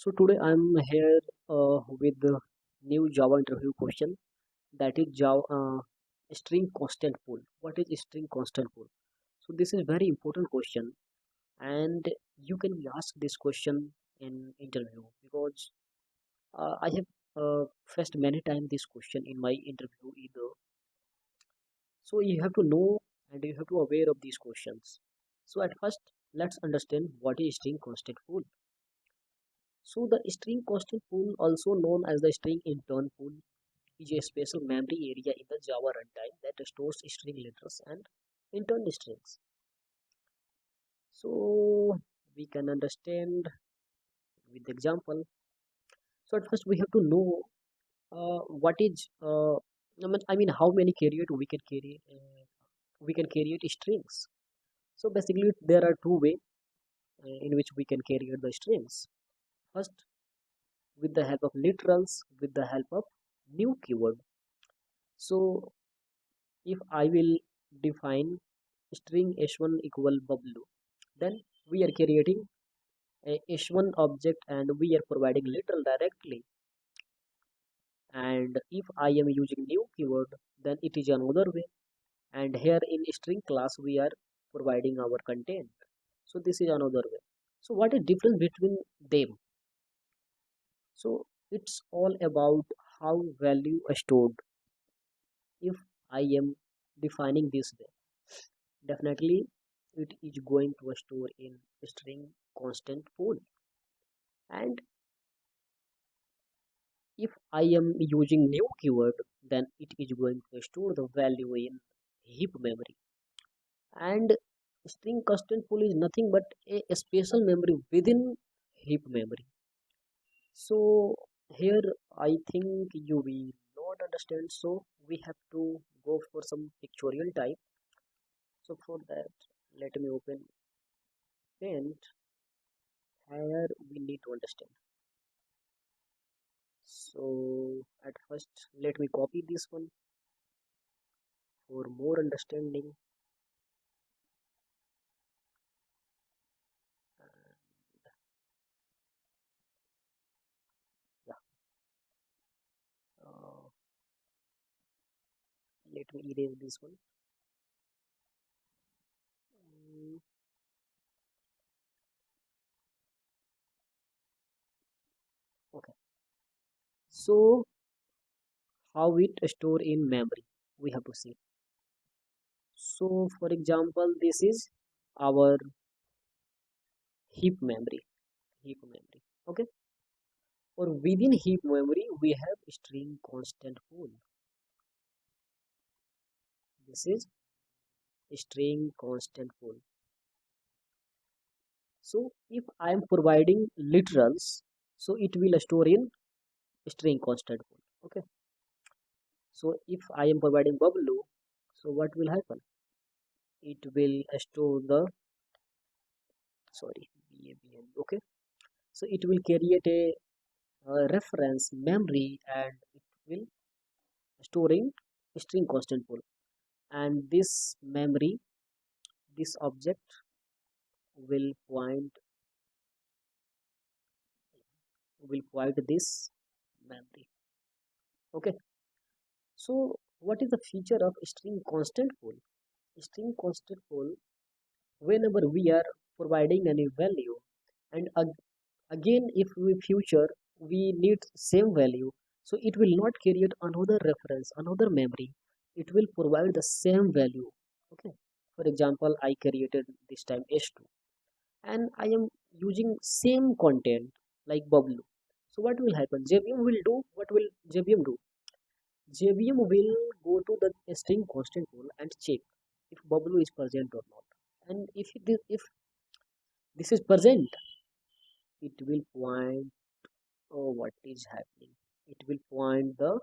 So today I'm here with the new Java interview question, that is Java string constant pool. What is string constant pool? So this is very important question, and you can be asked this question in interview because I have faced many times this question in my interview either. So you have to know and you have to aware of these questions. So at first, let's understand what is string constant pool. So the string constant pool, also known as the string intern pool, is a special memory area in the Java runtime that stores string letters and intern strings. So we can understand with example. So at first we have to know what is I mean how many carrier we can create strings. So basically there are two ways in which we can create the strings. First, with the help of literals, with the help of new keyword. So if I will define string h1 equal bublu, then we are creating a h1 object and we are providing literal directly. And if I am using new keyword, then it is another way. And here in string class we are providing our content. So this is another way. So what is difference between them? So it's all about how value is stored. If I am defining this way, definitely it is going to store in string constant pool. And if I am using new keyword, then it is going to store the value in heap memory. And string constant pool is nothing but a special memory within heap memory. So here I think you will not understand. So we have to go for some pictorial type. So for that, let me open Paint. Here we need to understand. So at first, let me copy this one for more understanding. Yeah, uh, let me erase this one. Mm, okay. So how it store in memory? We have to see. So for example, this is our heap memory. Heap memory. Okay. Or within heap memory, we have string constant pool. This is string constant pool. So if I am providing literals, so it will store in string constant pool. Okay. So if I am providing bublu, so what will happen? It will store the sorry BABN. Okay. So it will create a reference memory and it will storing string constant pool. And this memory, this object will point this memory. Okay. So what is the feature of string constant pool? String constant pool, whenever we are providing any value, and again if we future we need same value, so it will not create another reference, another memory. It will provide the same value. Okay. For example, I created this time h2 and I am using same content like bublu. So what will happen? JVM will do what will JVM do? JVM will go to the string constant pool and check if bublu is present or not. And if this is present, it will point, oh, what is happening? It will point the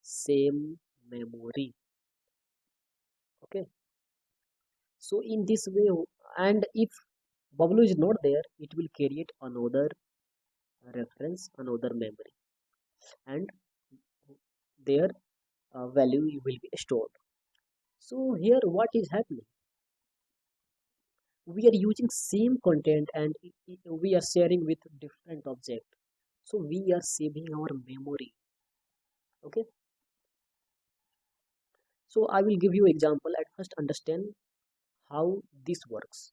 same memory. Okay. So in this way, and if bublu is not there, it will create another reference, another memory, and their value will be stored. So here what is happening? we are using same content and we are sharing with different object, so we are saving our memory. Okay, so I will give you example. At first understand how this works,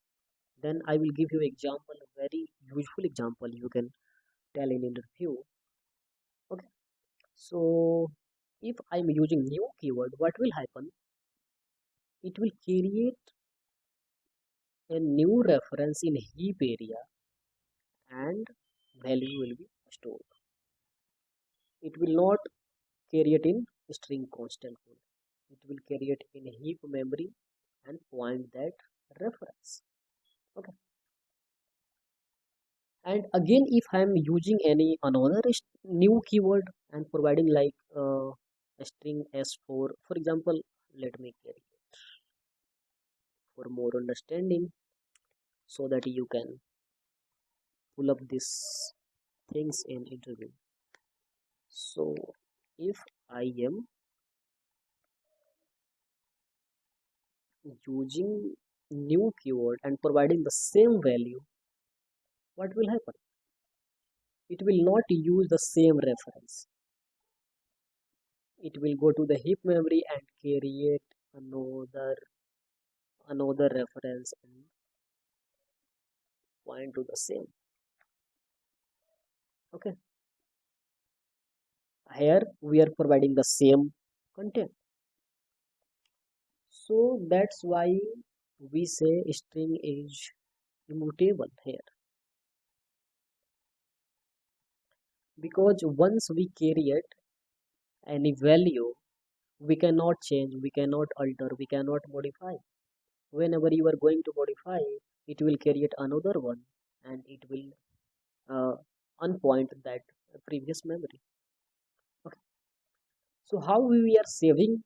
then I will give you example, a very useful example you can tell in interview. Okay, so if I'm using new keyword, what will happen? It will create a new reference in heap area and value will be stored. It will not create in string constant pool. It will create in heap memory and point that reference. Okay. And again, if I am using any another new keyword and providing like a string s4, for example, let me carry it for more understanding so that you can pull up these things in interview. So if I am using new keyword and providing the same value, what will happen? It will not use the same reference. It will go to the heap memory and create another reference and point to the same. Okay, here we are providing the same content, so that's why we say string is immutable here, because once we create any value, we cannot change, we cannot alter, we cannot modify. Whenever you are going to modify, it will create another one and it will uh, unpoint that previous memory. Okay, so how we are saving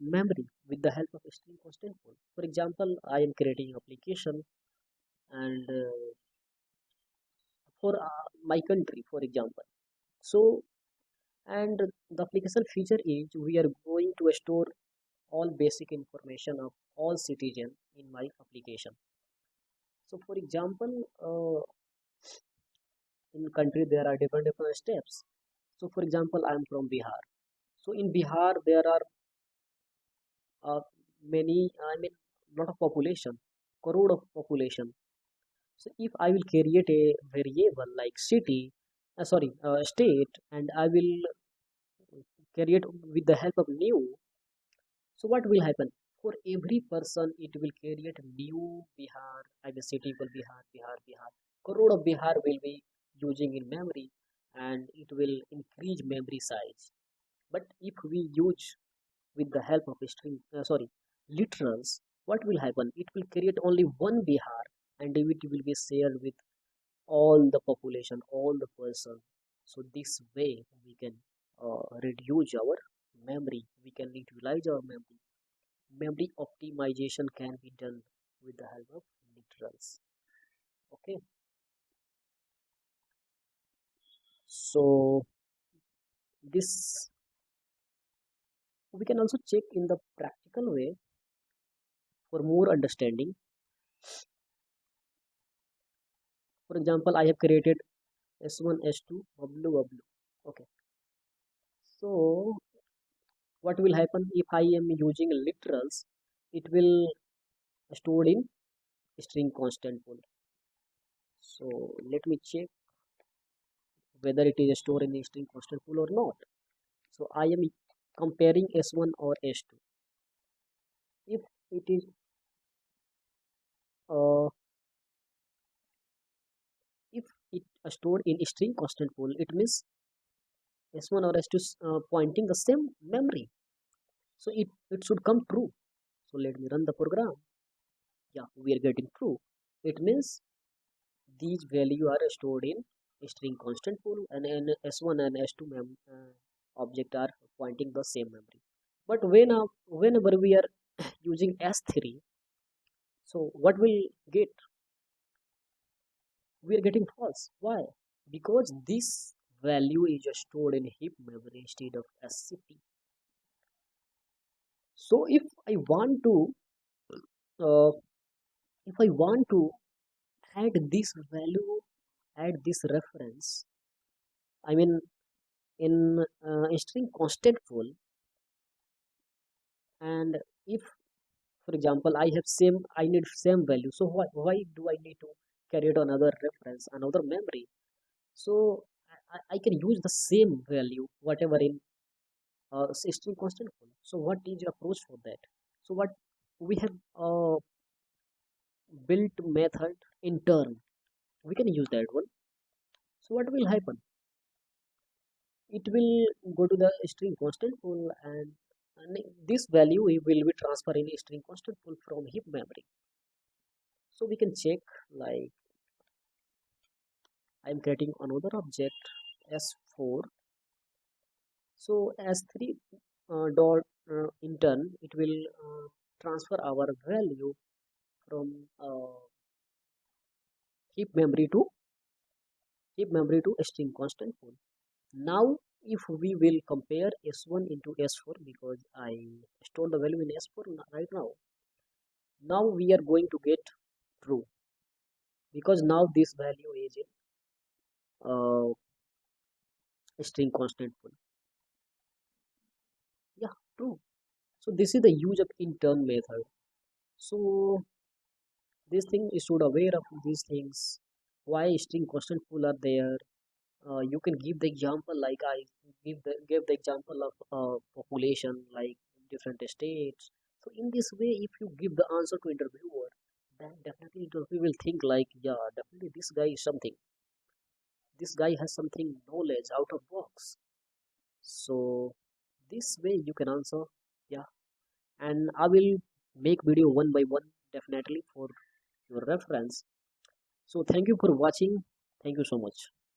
memory with the help of string constant pool? For example, I am creating application and for my country, for example. So, and the application feature is we are going to store all basic information of all citizen in my application. So, for example, in country there are different steps. So, for example, I am from Bihar. So, in Bihar there are many, I mean, lot of population, crore of population. So if I will create a variable like city, state, and I will create with the help of new, so what will happen? For every person, it will create new Bihar, I will city equal Bihar, Bihar, Bihar. Crore of Bihar will be using in memory, and it will increase memory size. But if we use with the help of literals, what will happen? It will create only one Bihar and it will be shared with all the population, all the person. So this way we can reduce our memory, we can utilize our memory. Memory optimization can be done with the help of literals. Okay, so this we can also check in the practical way for more understanding. For example, I have created S1, S2, W, W. Okay. So what will happen if I am using literals? It will stored in string constant pool. So let me check whether it is stored in string constant pool or not. So I am comparing S1 or S2. If it is uh, if it stored in string constant pool, it means S1 or S2 is pointing the same memory. So it should come true. So let me run the program. Yeah, we are getting true. It means these value are stored in string constant pool and S1 and S2 object are pointing the same memory. But whenever we are using S3, so what will get? We are getting false. Why? Because this value is stored in heap memory instead of SCP. So if I want to uh, if I want to add this value, add this reference, I mean in a string constant full, and if for example I have same, I need same value, so why do I need to carry it another reference, another memory? So I can use the same value whatever in string constant full. So what is your approach for that? So what we have built method in turn, we can use that one. So what will happen? It will go to the string constant pool, and this value will be transferred in a string constant pool from heap memory. So we can check, like I'm creating another object s4. So s3 dot in turn it will transfer our value from heap memory to a string constant pool. Now, if we will compare S1 into S4, because I stored the value in S4 right now, now we are going to get true, because now this value is in string constant pool. Yeah, true. So this is the use of intern method. So this thing you should aware of these things. Why string constant pool are there? You can give the example, like I gave the example of population, like different states. So in this way, if you give the answer to interviewer, then definitely interviewer will think like, yeah, definitely this guy is something. This guy has something knowledge out of box. So this way you can answer, yeah. And I will make video one by one definitely for your reference. So thank you for watching. Thank you so much.